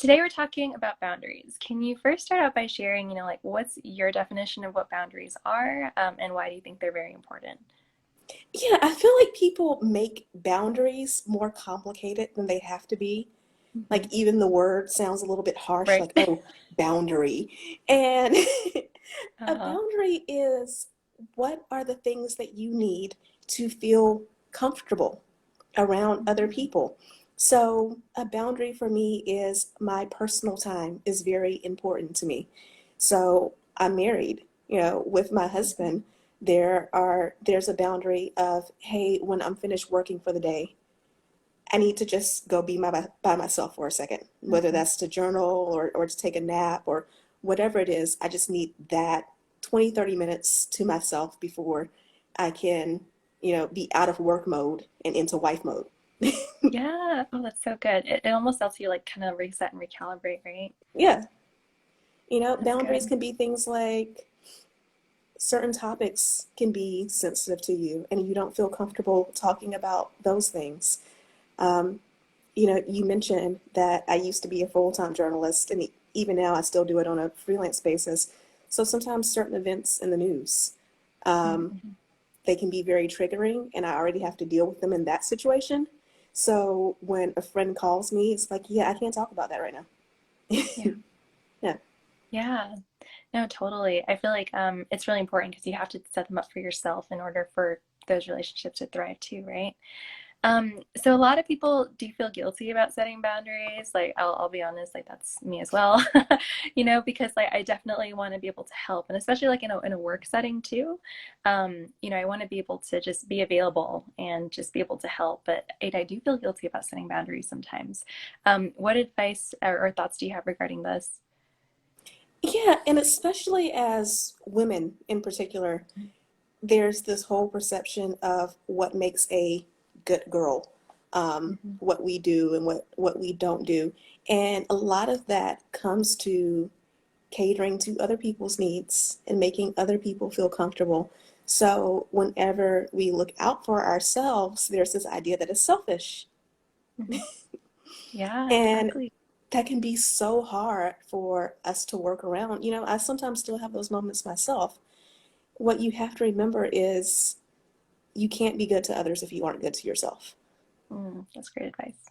Today we're talking about boundaries. Can you first start out by sharing, like what's your definition of what boundaries are, and why do you think they're very important? Yeah, I feel like people make boundaries more complicated than they have to be. Like Hmm. even the word sounds a little bit harsh, Right. like, oh, boundary. And a Uh-huh. boundary is what are the things that you need to feel comfortable around other Hmm. people. So a boundary for me is my personal time is very important to me. So I'm married, with my Hmm. husband. There's a boundary of, hey, when I'm finished working for the day, I need to just go be by myself for a second, whether Hmm. that's to journal or to take a nap or whatever it is. I just need that 20, 30 minutes to myself before I can, be out of work mode and into wife mode. Yeah. Oh, that's so good. It almost helps you like kind of reset and recalibrate, right? Yeah. That's Boundaries good. can be things like certain topics can be sensitive to you and you don't feel comfortable talking about those things. Um, you mentioned that I used to be a full-time journalist, and even now I still do it on a freelance basis. So sometimes certain events in the news, um, Hmm. they can be very triggering, and I already have to deal with them in that situation. So when a friend calls me, it's like, yeah, I can't talk about that right now. Yeah. Yeah. Yeah. No, totally. I feel like it's really important because you have to set them up for yourself in order for those relationships to thrive too, right? So a lot of people do feel guilty about setting boundaries. Like I'll be honest, like that's me as well. Because like I definitely want to be able to help, and especially like in a work setting too. I want to be able to just be available and just be able to help. But I do feel guilty about setting boundaries sometimes. What advice or thoughts do you have regarding this? Yeah, and especially as women in particular, there's this whole perception of what makes a good girl, Hmm. what we do and what we don't do. And a lot of that comes to catering to other people's needs and making other people feel comfortable. So whenever we look out for ourselves, there's this idea that it's selfish. Hmm. Yeah, And exactly. that can be so hard for us to work around. I sometimes still have those moments myself. What you have to remember is you can't be good to others if you aren't good to yourself. That's great advice.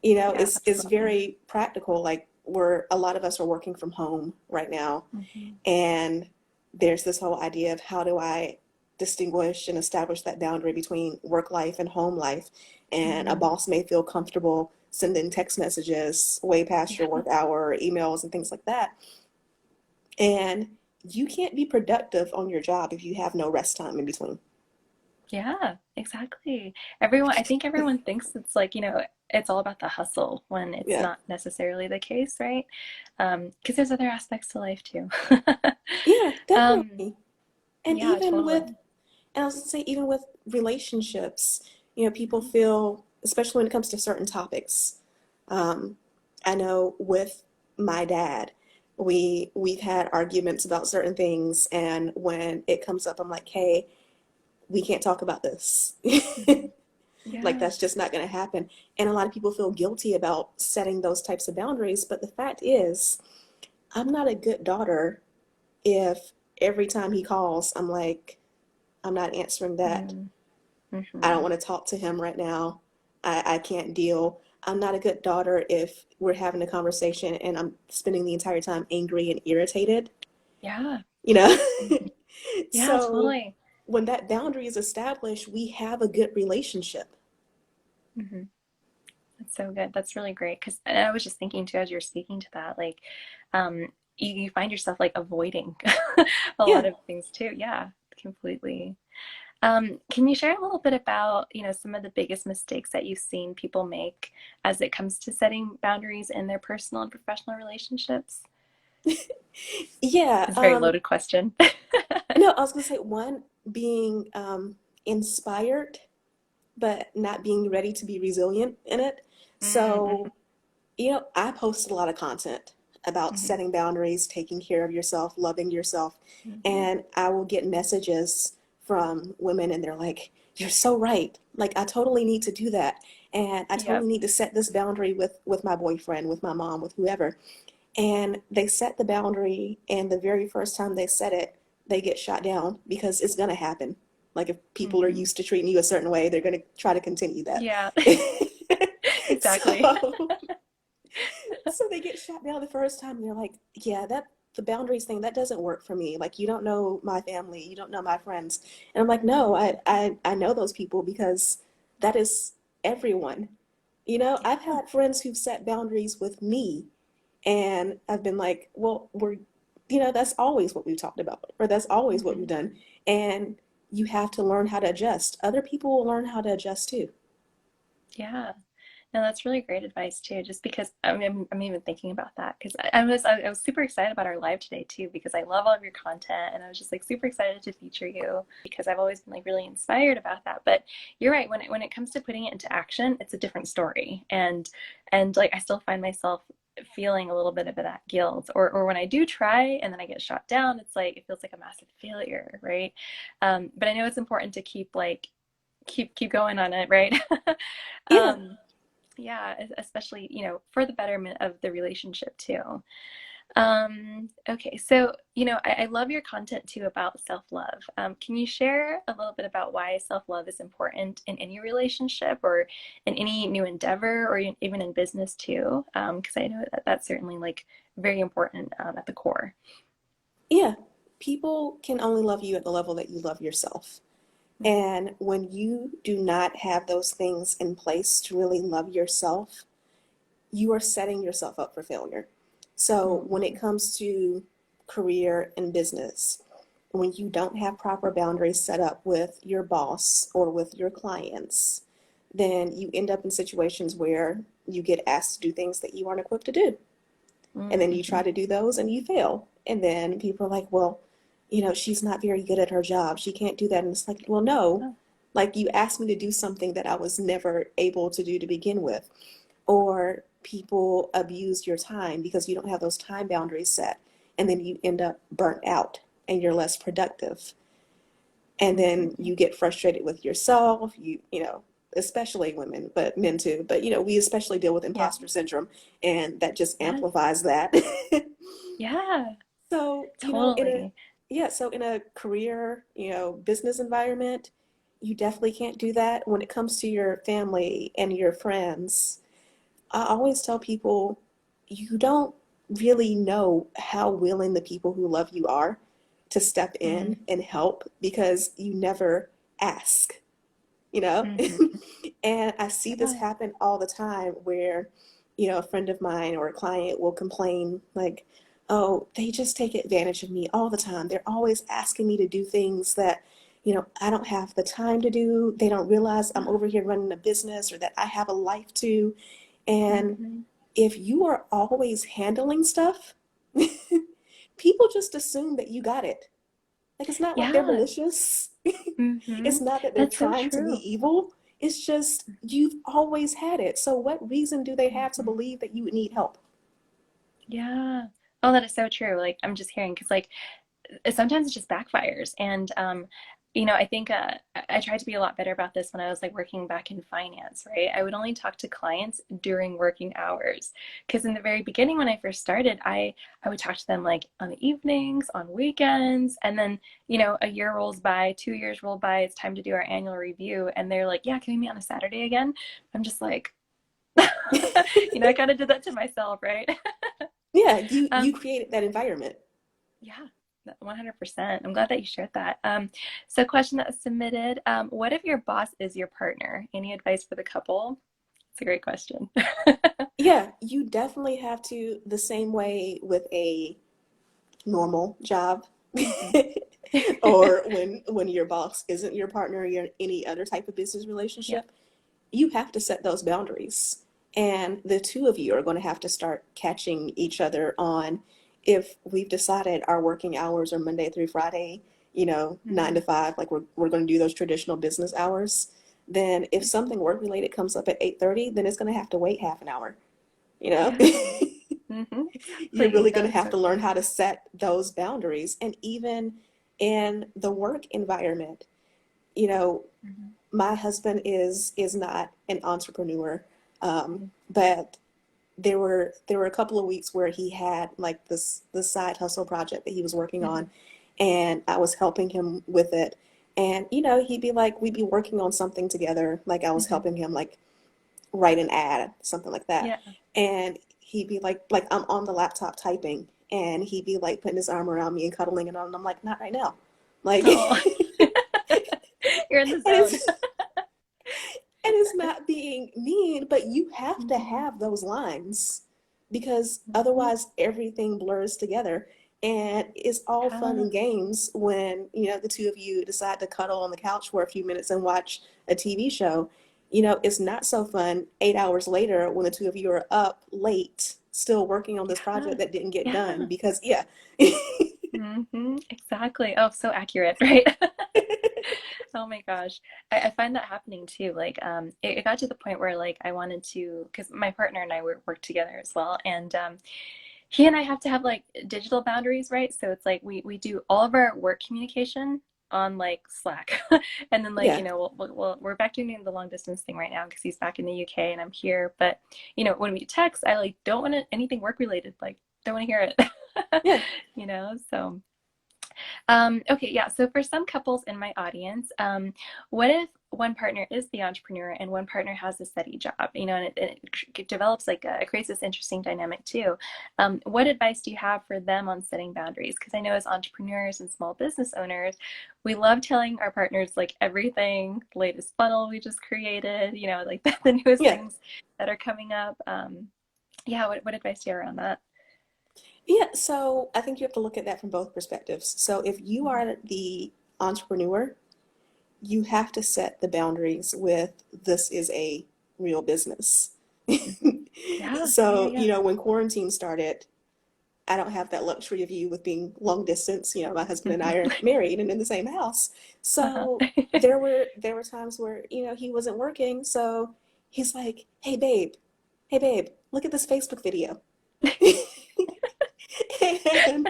Yeah, It's absolutely. very practical. Like we're a lot of us are working from home right now, Hmm. and there's this whole idea of how do I distinguish and establish that boundary between work life and home life. And a Hmm. boss may feel comfortable sending text messages way past your Yeah. work hour, or emails and things like that. And you can't be productive on your job if you have no rest time in between. Yeah, exactly. I think everyone thinks it's like, it's all about the hustle when it's Yeah. not necessarily the case, right? Because there's other aspects to life too. Yeah, Um, definitely. And yeah, even with, totally. and I was gonna say, even with relationships, people Mhm. feel, especially when it comes to certain topics. Um, I know with my dad, we've had arguments about certain things, and when it comes up, I'm like, hey, we can't talk about this. Mhm. Like Yeah. that's just not going to happen. And a lot of people feel guilty about setting those types of boundaries, but the fact is, I'm not a good daughter if every time he calls, I'm like, I'm not answering that. Mm-hmm. I don't Mm-hmm. want to talk to him right now. I can't deal. I'm not a good daughter if we're having a conversation and I'm spending the entire time angry and irritated, Yeah. you know? Mhm. Yeah, So totally. when that boundary is established, we have a good relationship. Hmm. That's so good. That's really great. Because I was just thinking too, as you're speaking to that, like, you find yourself like avoiding a Yeah. lot of things too. Yeah, completely. Can you share a little bit about, some of the biggest mistakes that you've seen people make as it comes to setting boundaries in their personal and professional relationships? Yeah. It's a very loaded question. No, I was going to say one being inspired, but not being ready to be resilient in it. Mm-hmm. So I post a lot of content about Hmm. setting boundaries, taking care of yourself, loving yourself. Hmm. And I will get messages from women and they're like, you're so right. Like, I totally need to do that. and I totally Yep. need to set this boundary with my boyfriend, with my mom, with whoever. And they set the boundary, and the very first time they set it, they get shot down because it's going to happen. Like if people are Hmm. used to treating you a certain way, they're going to try to continue that. Yeah. Exactly. so so they get shot down the first time, and they're like, yeah, that the boundaries thing, that doesn't work for me. Like, you don't know my family, you don't know my friends. And I'm like, no, I know those people because that is everyone. I've Yeah. had friends who've set boundaries with me, and I've been like, well, that's always what we've talked about, or that's always what we've Hmm. done. And you have to learn how to adjust. Other people will learn how to adjust too. Yeah. No, that's really great advice too. Just because I'm even thinking about that because I was super excited about our live today too because I love all of your content and I was just like super excited to feature you because I've always been like really inspired about that. But you're right, when it comes to putting it into action, it's a different story. And like I still find myself feeling a little bit of that guilt or when I do try and then I get shot down, it's like it feels like a massive failure, right? But I know it's important to keep going on it, right? Yeah. um yeah, especially, for the betterment of the relationship too. Okay, so, I love your content too about self-love. Can you share a little bit about why self-love is important in any relationship or in any new endeavor or even in business too? Because I know that that's certainly like very important at the core. Yeah. People can only love you at the level that you love yourself. And when you do not have those things in place to really love yourself, you are setting yourself up for failure. So when it Mm-hmm. comes to career and business, when you don't have proper boundaries set up with your boss or with your clients, then you end up in situations where you get asked to do things that you aren't equipped to do. And then you Mm-hmm. try to do those and you fail. And then people are like, well, she's not very good at her job. She can't do that. And it's like, well, no, Oh, like you asked me to do something that I was never able to do to begin with. Or people abuse your time because you don't have those time boundaries set. And then you end up burnt out and you're less productive. And then mm-hmm. you get frustrated with yourself. Especially women, but men too. But we especially deal with Yeah. imposter syndrome, and that just Yes. amplifies that. Yeah, So, totally. in a career, business environment, you definitely can't do that. When it comes to your family and your friends, I always tell people you don't really know how willing the people who love you are to step Mm-hmm. in and help because you never ask, you know? Mm-hmm. And I see this Yeah. happen all the time where, a friend of mine or a client will complain, like, oh, they just take advantage of me all the time. They're always asking me to do things that, I don't have the time to do. They don't realize I'm over here running a business or that I have a life too. And Mm-hmm. if you are always handling stuff, people just assume that you got it. Like, it's not like they're Yeah. malicious. Mm-hmm. It's not that they're That's so trying to be true. evil. It's just you've always had it. So what reason do they have to Mm-hmm. believe that you would need help? Yeah. Oh, that is so true. Like I'm just hearing because like sometimes it just backfires. And I think I tried to be a lot better about this when I was like working back in finance, right? I would only talk to clients during working hours because in the very beginning when I first started, I would talk to them like on the evenings, on weekends, and then a year rolls by, 2 years roll by, it's time to do our annual review, and they're like, "Yeah, can we meet on a Saturday again?" I'm just like, I kind of did that to myself, right? Yeah, you Um, created that environment. Yeah, 100%. I'm glad that you shared that. So question that was submitted, what if your boss is your partner? Any advice for the couple? It's a great question. Yeah, you definitely have to, the same way with a normal job. Hmm. Or when your boss isn't your partner, you're in any other type of business Yep. relationship, you have to set those boundaries. And the two of you are going to have to start catching each other on, if we've decided our working hours are Monday through Friday, 9 to 5, like we're going to do those traditional business hours. Then if something work related comes up at 8:30, then it's going to have to wait half an hour, you know? Yeah. You're Exactly. really No, going to that's have so to learn how true. to set those boundaries. And even in the work environment, you know, Hmm. my husband is not an entrepreneur, but there were a couple of weeks where he had like this side hustle project that he was working Mm-hmm. on, and I was helping him with it. And he'd be like, we'd be working on something together. Like I was Mm-hmm. helping him like write an ad, something like that. Yeah. And he'd be like I'm on the laptop typing, and he'd be like putting his arm around me and cuddling it on. And I'm like, not right now. Like, Oh, and you're in the it's zone. and it's not being mean, but you have to Mm-hmm. have those lines because Mm-hmm. otherwise everything blurs together. And it's all fun Yeah. and games when, the two of you decide to cuddle on the couch for a few minutes and watch a TV show. It's not so fun 8 hours later when the two of you are up late, still working on this Yeah. project that didn't get done Yeah. because, yeah. Exactly. Oh, so accurate, right? Oh my gosh. I find that happening too. Like, it got to the point where like I wanted to, because my partner and I work together as well, and he and I have to have like digital boundaries, right? So it's like we do all of our work communication on like Slack, and then like Yeah. we're back doing the long distance thing right now because he's back in the UK and I'm here. But when we text, I like don't want anything work related. Like don't want to hear it. Yeah. So. Okay, yeah. So for some couples in my audience, what if one partner is the entrepreneur and one partner has a steady job? And it develops like it creates this interesting dynamic too. What advice do you have for them on setting boundaries? Because I know as entrepreneurs and small business owners, we love telling our partners like everything, the latest funnel we just created, like the newest Yeah. things that are coming up. Yeah, what advice do you have around that? Yeah, so I think you have to look at that from both perspectives. So if you Mhm. are the entrepreneur, you have to set the boundaries with this is a real business. Mhm. Yeah, yeah, So, yeah. when quarantine started, I don't have that luxury of you with being long distance. My husband and I Mhm. are married and in the same house. Uh-huh. So there were times where, he wasn't working. So he's like, hey babe, look at this Facebook video. And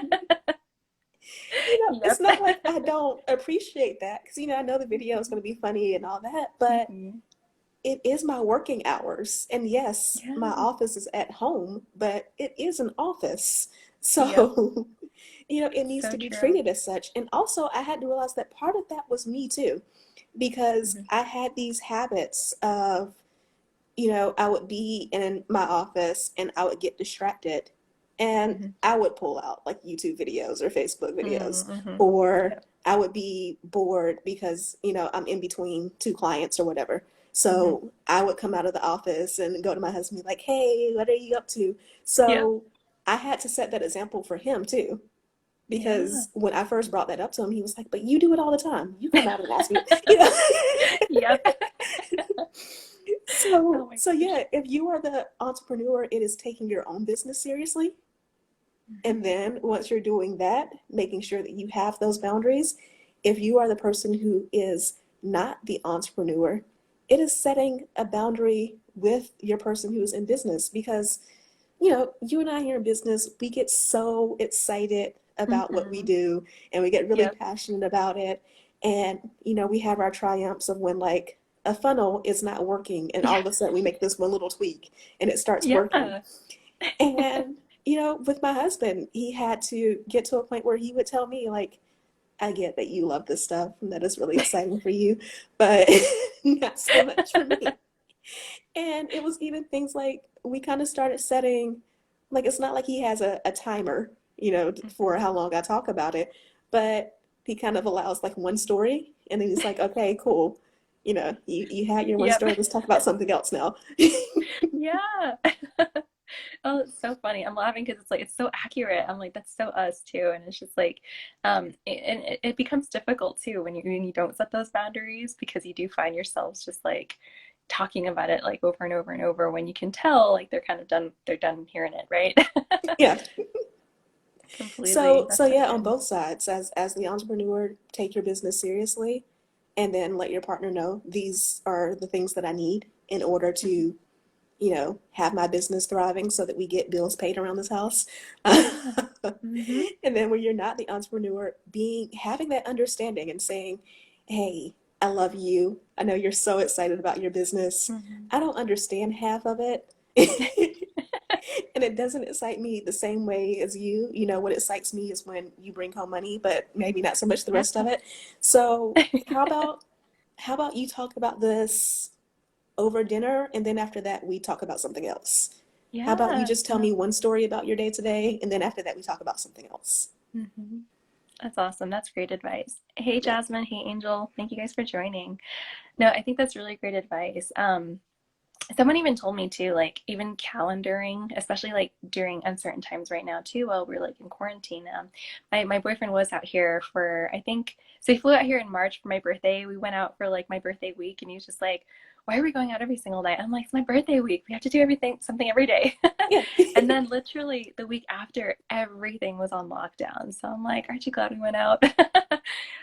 it's Yep. not like I don't appreciate that because, I know the video is going to be funny and all that, but Mhm. it is my working hours. And yes, my Yeah. office is at home, but it is an office. Yep. So, it needs So to be true. treated as such. And also, I had to realize that part of that was me too, because Mhm. I had these habits of, I would be in my office and I would get distracted and Mhm. I would pull out like YouTube videos or Facebook videos, Mhm. or Yep. I would be bored because, I'm in between two clients or whatever. Mhm. So I would come out of the office and go to my husband and be like, hey, what are you up to? Yep. So I had to set that example for him too. Yeah. Because when I first brought that up to him, he was like, but you do it all the time. You come out and ask me, you know. Yep. Oh So, my so gosh. yeah, if you are the entrepreneur, it is taking your own business seriously. Mhm. And then once you're doing that, making sure that you have those boundaries. If you are the person who is not the entrepreneur, it is setting a boundary with your person who is in business because, you and I here in business, we get so excited about what we Mhm. do and we get really Yep. passionate about it. And, we have our triumphs of when like a funnel is not working and all Yeah. of a sudden we make this one little tweak and it starts working. Yeah. And, with my husband, he had to get to a point where he would tell me, like, I get that you love this stuff and that is really exciting for you, but not so much for me. And it was even things like we kind of started setting, like, it's not like he has a timer, for Mhm. how long I talk about it, but he kind of allows like one story and then he's like, okay, cool. You had your one Yep. story, let's talk about something else now. Yeah. Oh, it's so funny. I'm laughing because it's like it's so accurate. I'm like, that's so us too. And it's just like, and it becomes difficult too when you don't set those boundaries because you do find yourselves just like talking about it like over and over and over when you can tell like they're done hearing it, right? Yeah. Completely. So That's so yeah, on good. both sides, as the entrepreneur, take your business seriously and then let your partner know these are the things that I need in order Mhm. to, have my business thriving so that we get bills paid around this house. Yeah. Hmm. And then when you're not the entrepreneur, being having that understanding and saying, hey, I love you. I know you're so excited about your business. Hmm. I don't understand half of it. And it doesn't excite me the same way as you. You know, what excites me is when you bring home money, but maybe not so much the Yeah. rest of it. So how about you talk about this over dinner, and then after that we talk about something else? How about you Yeah. just tell me one story about your day today, and then after that we talk about something else? Hmm. That's awesome. That's great advice. Hey, Yeah. Jasmine. Hey, Angel. Thank you guys for joining. No, I think that's really great advice. Someone even told me too, like even calendaring, especially like during uncertain times right now too, while we're like in quarantine. My boyfriend was out here for I think so he flew out here in March for my birthday. We went out for like my birthday week, and he was just like, "Why are we going out every single night?" I'm like, "It's my birthday week. We have to do everything something every day." Yeah. And then literally the week after, everything was on lockdown. So I'm like, "Aren't you glad we went out?"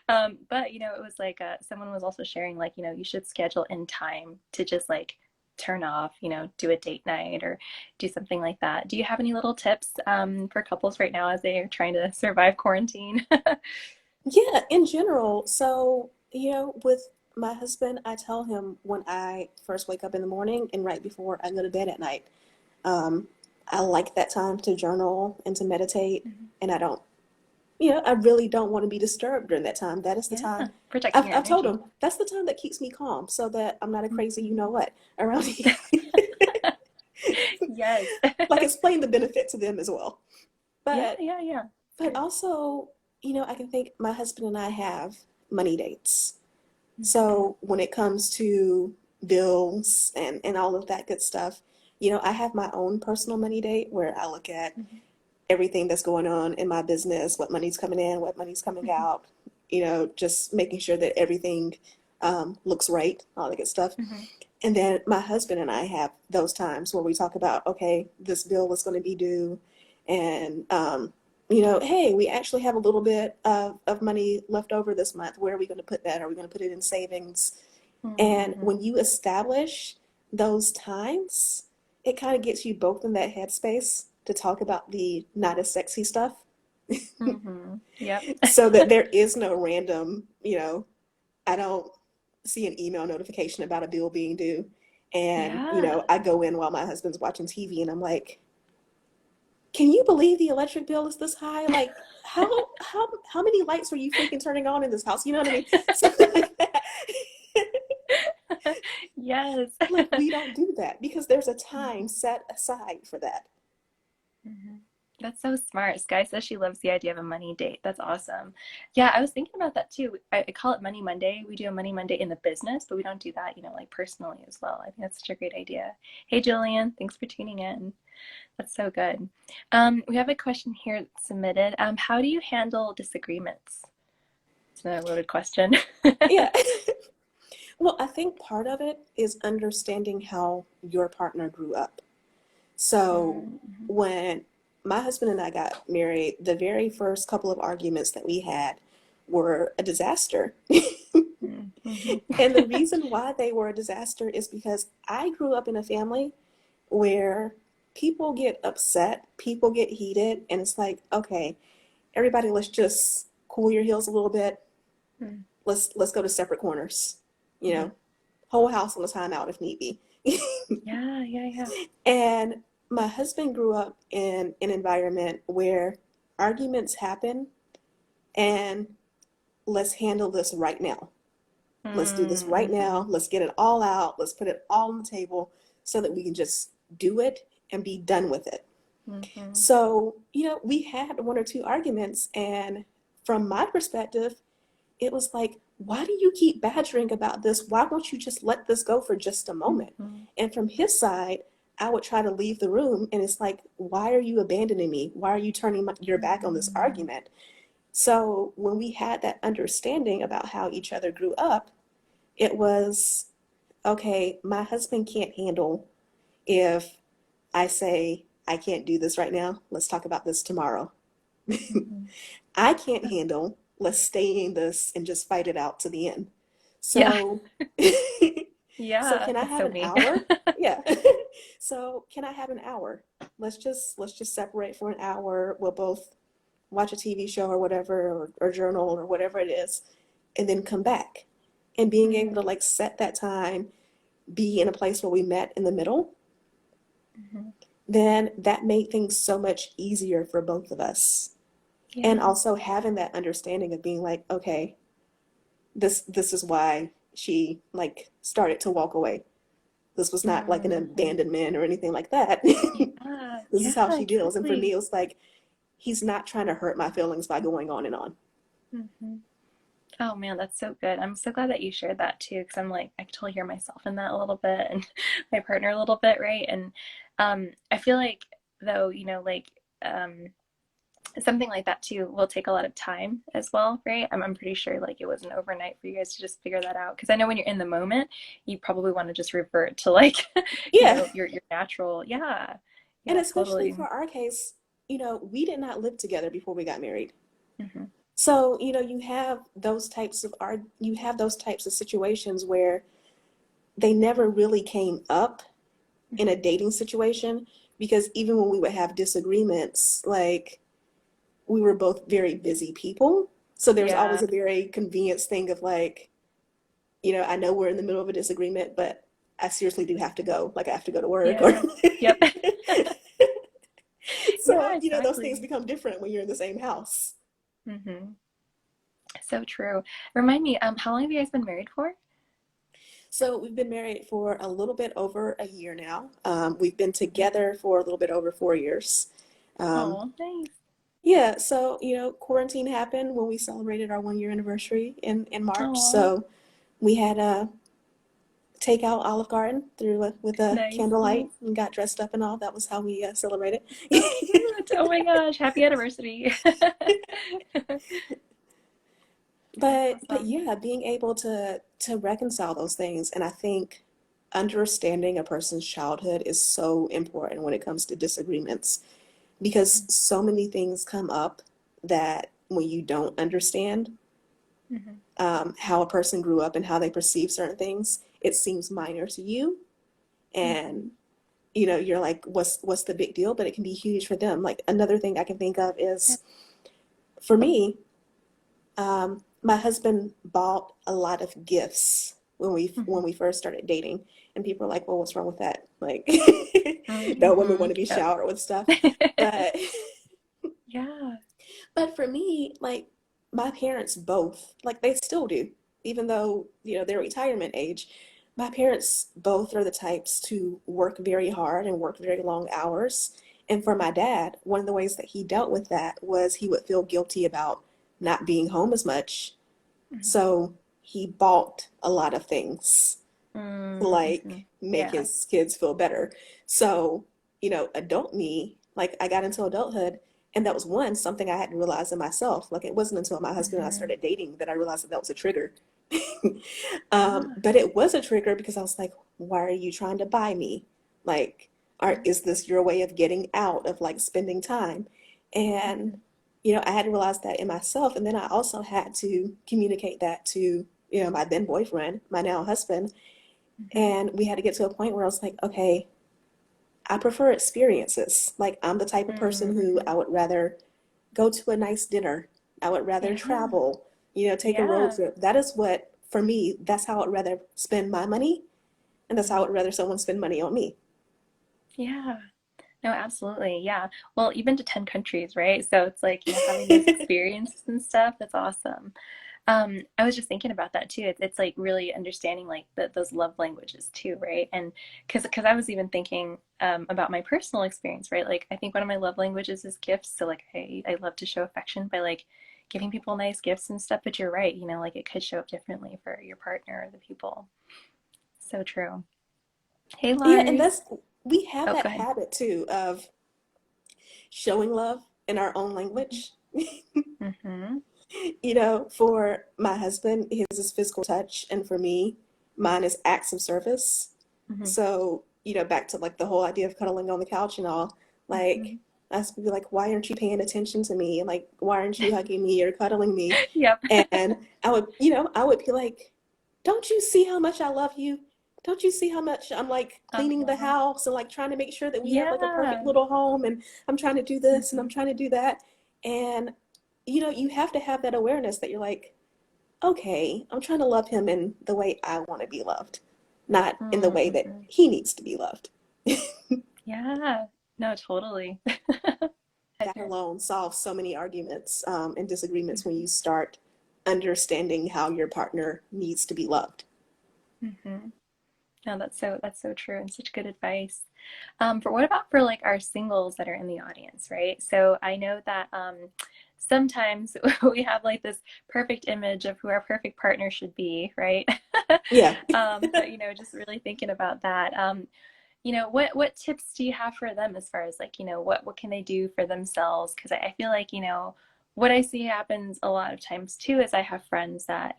But it was like someone was also sharing like you should schedule in time to just like turn off, do a date night or do something like that. Do you have any little tips for couples right now as they are trying to survive quarantine? Yeah, in general. So, with my husband, I tell him when I first wake up in the morning and right before I go to bed at night. Um, I like that time to journal and to meditate, Mhm. and I really don't want to be disturbed during that time. That is the Yeah, time. protecting I've, your I've told energy. him that's the time that keeps me calm, so that I'm not a crazy you know Mhm. what around here. Yes. Like explain the benefit to them as well. Yeah, But yeah, yeah. but Good. also, I can think my husband and I have money dates. Hmm. So when it comes to bills and all of that good stuff, I have my own personal money date where I look at Hmm. everything that's going on in my business, what money's coming in, what money's coming Hmm. out, just making sure that everything looks right, all that good stuff. Hmm. And then my husband and I have those times where we talk about, okay, this bill is going to be due. And, hey, we actually have a little bit of money left over this month. Where are we going to put that? Are we going to put it in savings? And Hmm. when you establish those times, it kind of gets you both in that headspace to talk about the not as sexy stuff Hmm. Yep. so that there is no random, I don't see an email notification about a bill being due. And, Yeah. I go in while my husband's watching TV and I'm like, can you believe the electric bill is this high? Like, how many lights are you freaking turning on in this house? You know what I mean? Something like that. Yes. Like, we don't do that because there's a time Mhm. set aside for that. Mhm. That's so smart. Sky says she loves the idea of a money date. That's awesome. Yeah, I was thinking about that too. I call it Money Monday. We do a Money Monday in the business, but we don't do that, like personally as well. I think that's such a great idea. Hey, Jillian, thanks for tuning in. That's so good. We have a question here submitted. How do you handle disagreements? It's another loaded question. Yeah. Well, I think part of it is understanding how your partner grew up. So Mm-hmm. when my husband and I got married, the very first couple of arguments that we had were a disaster. Mm-hmm. And the reason why they were a disaster is because I grew up in a family where people get upset, people get heated, and it's like, okay, everybody, let's just cool your heels a little bit. Let's go to separate corners. You Mm-hmm. know, whole house on a timeout if need be. Yeah, yeah, yeah. And my husband grew up in an environment where arguments happen and let's handle this right now. Let's do this right Mm-hmm. now. Let's get it all out. Let's put it all on the table so that we can just do it and be done with it. Mm-hmm. So, we had one or two arguments, and from my perspective, it was like, why do you keep badgering about this? Why won't you just let this go for just a moment? Mm-hmm. And from his side, I would try to leave the room, and it's like, why are you abandoning me? Why are you turning your back on this Mm-hmm. argument? So when we had that understanding about how each other grew up, it was okay, my husband can't handle if I say, I can't do this right now. Let's talk about this tomorrow. Mm-hmm. I can't handle, let's stay in this and just fight it out to the end. Yeah. So, so Yeah, can I that's have so an me. hour? Yeah. So can I have an hour? Let's just separate for an hour. We'll both watch a TV show or whatever, or journal or whatever it is, and then come back. and being able Mm-hmm. to like set that time, be in a place where we met in the middle, Mm-hmm. then that made things so much easier for both of us. And Yeah. also having that understanding of being like, okay, this is why she like started to walk away. This was not like an Mm-hmm. abandonment or anything like that. Yeah. This is how Yeah, she deals. And for me, totally. it was like, he's not trying to hurt my feelings by going on and on. Mm-hmm. Oh man, that's so good. I'm so glad that you shared that too, because I'm like, I can totally hear myself in that a little bit and my partner a little bit, right? And I feel like though, like um something like that too will take a lot of time as well, right? I'm pretty sure like it wasn't overnight for you guys to just figure that out. Because I know when you're in the moment, you probably want to just revert to like, Yeah. your natural, yeah, And yeah, especially totally. for our case, we did not live together before we got married. Hmm. So, you have those types of situations where they never really came up in a Hmm. dating situation because even when we would have disagreements, like we were both very busy people. So there's always Yeah, a very convenience thing of like, I know we're in the middle of a disagreement, but I seriously do have to go. Like I have to go to work or yeah, yep. so, Yeah, those things exactly. become different when you're in the same house. Hmm. So true. Remind me, how long have you guys been married for? So we've been married for a little bit over a year now. We've been Mhm. together for a little bit over 4 years. Um, Oh, nice. yeah, so quarantine happened when we celebrated our 1 year anniversary in March. Oh, So we had a takeout Olive Garden with a nice, candlelight nice. and got dressed up and all. That was how we celebrated. So cute. Oh my gosh, happy anniversary. That's But awesome. yeah, being able to reconcile those things, and I think understanding a person's childhood is so important when it comes to disagreements because so many things come up that when you don't understand Mm-hmm. how a person grew up and how they perceive certain things, it seems minor to you, and Mm-hmm. you're like, what's the big deal? But it can be huge for them. Like another thing I can think of Yep. is for me, my husband bought a lot of gifts when Mm-hmm. we first started dating, and people are like, "Well, what's wrong with that?" Like, no women Mm-hmm. want to be Yep. showered with stuff, but Yeah. but for me, like my parents both, like they still do, even though they're retirement age. My parents both are the types to work very hard and work very long hours. And for my dad, one of the ways that he dealt with that was he would feel guilty about not being home as much, Mm-hmm. so he bought a lot of things to Mm-hmm. like make Yeah. his kids feel better. So, adult me, like I got into adulthood, and that was something I had to realize in myself. Like it wasn't until my husband and I Mm-hmm. started dating that I realized that that was a trigger. Yeah. But it was a trigger because I was like, why are you trying to buy me? Like, is this your way of getting out of like spending time? And Mm-hmm. I had to realize that in myself, and then I also had to communicate that to my then boyfriend, my now husband, Mm-hmm. and we had to get to a point where I was like, okay, I prefer experiences. Like I'm the type of person who Mm-hmm. I would rather go to a nice dinner. I would rather Yeah. travel, take a road Yeah. trip. That is what, for me, that's how I'd rather spend my money, and that's how Mm-hmm. I'd rather someone spend money on me. Yeah. No, absolutely. Yeah. Well, even to 10 countries, right? So it's like, having those experiences and stuff, that's awesome. I was just thinking about that too. It's like really understanding like those love languages too, right? And because I was even thinking about my personal experience, right? Like I think one of my love languages is gifts. So like I love to show affection by like giving people nice gifts and stuff. But you're right, like it could show up differently for your partner or the people. So true. Hey, Yeah, and Laurie. we have Oh, that go ahead. habit too of showing love in our own Mm-hmm. language. Mm-hmm. For my husband, his is physical touch, and for me, mine is acts of service. Mm-hmm. So, back to like the whole idea of cuddling on the couch and all, Mm-hmm. like, I was be like, why aren't you paying attention to me? And like, why aren't you hugging me or cuddling me? Yep. And I would be like, don't you see how much I love you? Don't you see how much I'm like cleaning the Uh-huh. house and like trying to make sure that we have like a perfect Yeah. little home, and I'm trying to do this and Mm-hmm. I'm trying to do that. And you have to have that awareness that you're like, okay, I'm trying to love him in the way I want to be loved, not in the way that Mm-hmm. he needs to be loved. Yeah. No, totally. I That hear. alone solves so many arguments and disagreements when Mm-hmm. you start understanding how your partner needs to be loved. Mm-hmm. No, that's so true and such good advice. For what about for like our singles that are in the audience, right? So I know that sometimes we have like this perfect image of who our perfect partner should be, right? Yeah. But just really thinking about that. What tips do you have for them as far as like, what can they do for themselves? Because I feel like, what I see happens a lot of times too is I have friends that,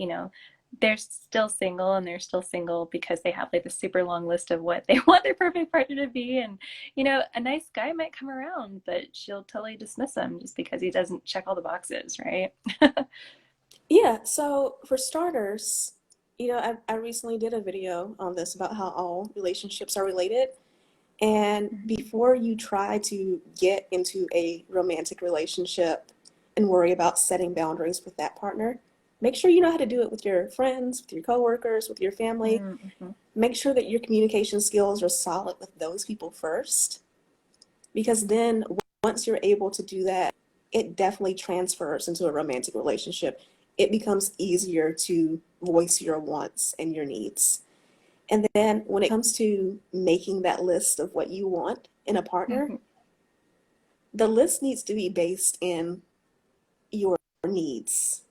they're still single and they're still single because they have like the super long list of what they want their perfect partner to be. And, a nice guy might come around, but she'll totally dismiss him just because he doesn't check all the boxes, right? Yeah. So, for starters, I recently did a video on this about how all relationships are related. And Mm-hmm. before you try to get into a romantic relationship and worry about setting boundaries with that partner, make sure you know how to do it with your friends, with your coworkers, with your family. Mm-hmm. Make sure that your communication skills are solid with those people first, because then once you're able to do that, it definitely transfers into a romantic relationship. It becomes easier to voice your wants and your needs. And then when it comes to making that list of what you want in a partner, Mm-hmm. the list needs to be based in your needs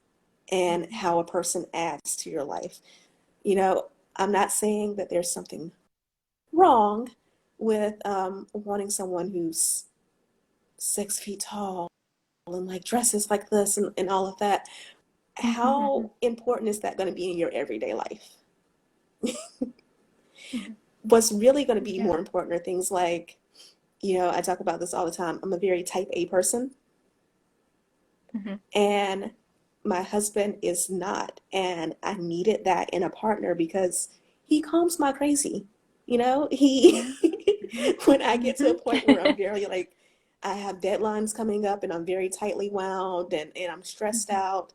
and Mm-hmm. how a person adds to your life. You know, I'm not saying that there's something wrong with wanting someone who's 6 feet tall and like dresses like this and all of that. Mm-hmm. How important is that going to be in your everyday life? Mm-hmm. What's really going to be Yeah. more important are things like, I talk about this all the time. I'm a very type A person, Mm-hmm. and my husband is not. And I needed that in a partner because he calms my crazy. He, Yeah. Mhm. when I get to a Mhm. point where I'm very like, I have deadlines coming up and I'm very tightly wound and I'm stressed Mhm. out,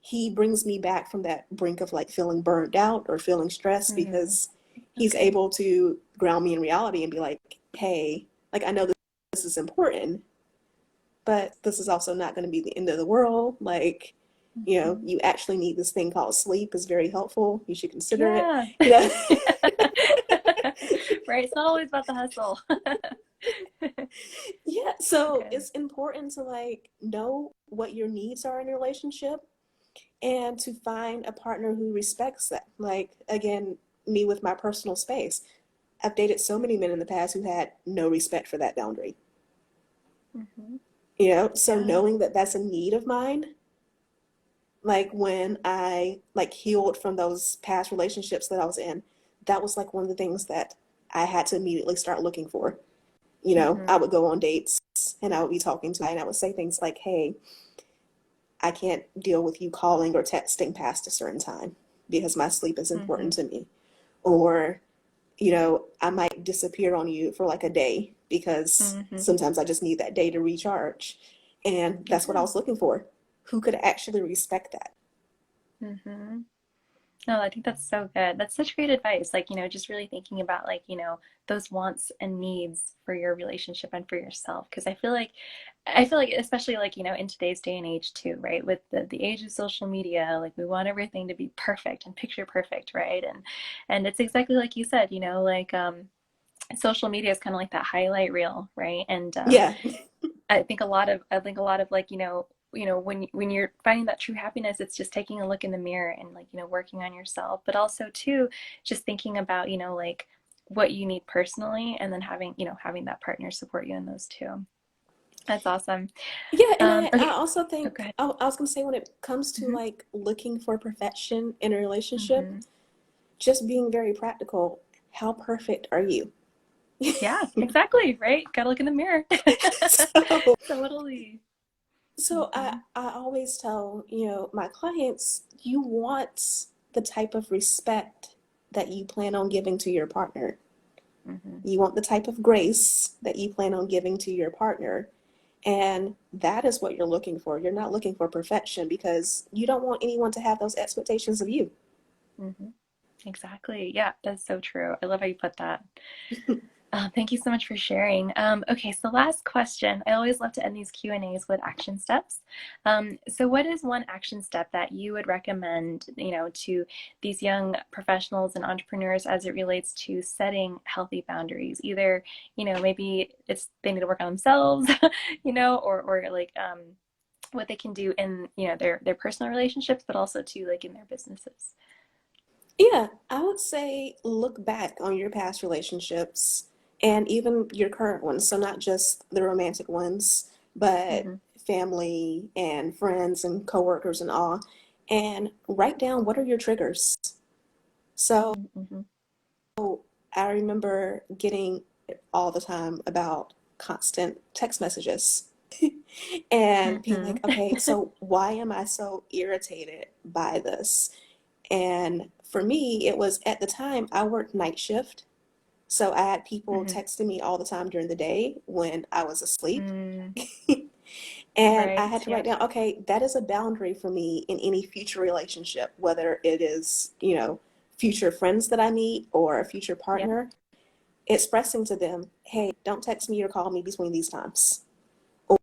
he brings me back from that brink of like feeling burned out or feeling stressed Mm. because he's Okay. able to ground me in reality and be like, hey, like I know this is important, but this is also not going to be the end of the world. Like, Mhm. you actually need this thing called sleep is very helpful. You should consider it. Yeah. You know? Right. It's not always about the hustle. Yeah, so Good. it's important to like know what your needs are in a relationship and to find a partner who respects that. Like, again, me with my personal space. I've dated so many men in the past who had no respect for that boundary. Mhm. So Yeah. knowing that that's a need of mine, like when I like healed from those past relationships that I was in, that was like one of the things that I had to immediately start looking for. I Mhm. would go on dates and I would be talking to, and I would say things like, hey, I can't deal with you calling or texting past a certain time because my sleep is important Mhm. to me. Or, I might disappear on you for like a day because Mhm. sometimes I just need that day to recharge. And that's what I Yeah. was looking for. Who could actually respect that? Mhm. No, I think that's so good. That's such great advice. Like, just really thinking about like, those wants and needs for your relationship and for yourself. Because I feel like especially like, in today's day and age too, right? With the age of social media, like we want everything to be perfect and picture perfect, right? And it's exactly like you said, like social media is kind of like that highlight reel, right? And Yeah. I think a lot of like, when you're finding that true happiness, it's just taking a look in the mirror and like, working on yourself, but also too, just thinking about, like what you need personally and then having that partner support you in those two. That's awesome. Yeah, and I Okay. also Oh, go think ahead. I was gonna say when it comes to Hmm. like looking for perfection in a relationship, Hmm. just being very practical. How perfect are you? Yeah, exactly. Right. Gotta look in the mirror. So, Totally. so I Hmm. I always tell, my clients, you want the type of respect that you plan on giving to your partner. Hmm. You want the type of grace that you plan on giving to your partner. And that is what you're looking for. You're not looking for perfection because you don't want anyone to have those expectations of you. Hmm. Exactly. Yeah, that's so true. I love how you put that. Thank you so much for sharing. Okay, so last question. I always love to end these Q&As with action steps. So what is one action step that you would recommend, to these young professionals and entrepreneurs as it relates to setting healthy boundaries? Either, maybe it's they need to work on themselves, or like what they can do in, their personal relationships, but also too like in their businesses. Yeah, I would say look back on your past relationships and even your current ones. So, not just the romantic ones, but Mm-hmm. family and friends and coworkers and all. And write down what are your triggers. So, Mm-hmm. I remember getting all the time about constant text messages and being Mm-hmm. like, okay, so why am I so irritated by this? And for me, it was at the time I worked night shift. So I had people Mm-hmm. texting me all the time during the day when I was asleep. Mm, And I right. had to write Yep. down, okay, that is a boundary for me in any future relationship, whether it is, future friends that I meet or a future Yep. partner, expressing to them, hey, don't text me or call me between these times.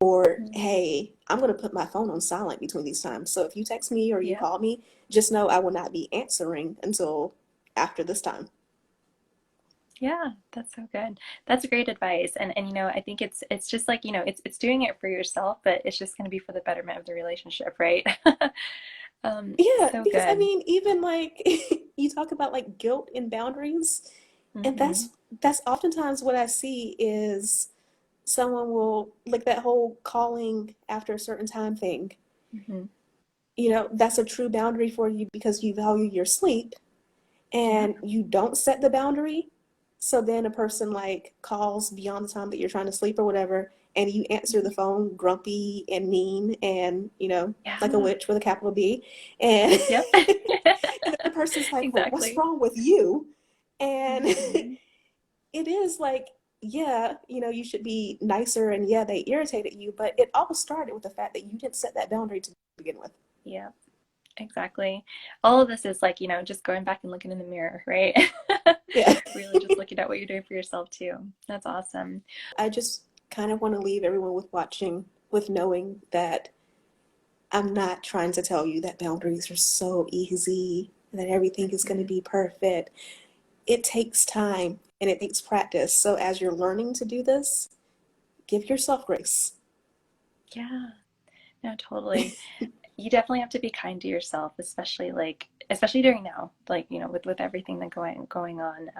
Or, Mm, hey, I'm going to put my phone on silent between these times. So if you text me or you yep. call me, just know I will not be answering until after this time. Yeah, that's so good. That's great advice. And I think it's just like, it's doing it for yourself, but it's just going to be for the betterment of the relationship, right? Yeah, So because I good. mean, even like you talk about like guilt and boundaries, and Hmm. that's oftentimes what I see is someone will like that whole calling after a certain time thing. Hmm. That's a true boundary for you because you value your sleep Yep. and you don't set the boundary. So then a person like calls beyond the time that you're trying to sleep or whatever, and you answer the Hmm. phone grumpy and mean and, like a Yeah. witch with a capital B. And Yep. and the person's like, well, what's Exactly. wrong with you? And Hmm. it is like, yeah, you should be nicer and yeah, they irritated you, but it all started with the fact that you didn't set that boundary to begin with. Yeah, exactly. All of this is like, just going back and looking in the mirror, right? Yeah. Really just looking at what you're doing for yourself too. That's awesome. I just kind of want to leave everyone with watching, with knowing that I'm not trying to tell you that boundaries are so easy, that everything is going to Hmm. be perfect. It takes time and it takes practice. So as you're learning to do this, give yourself grace. Yeah, no, totally. You definitely have to be kind to yourself, especially during now, like, with everything that going on.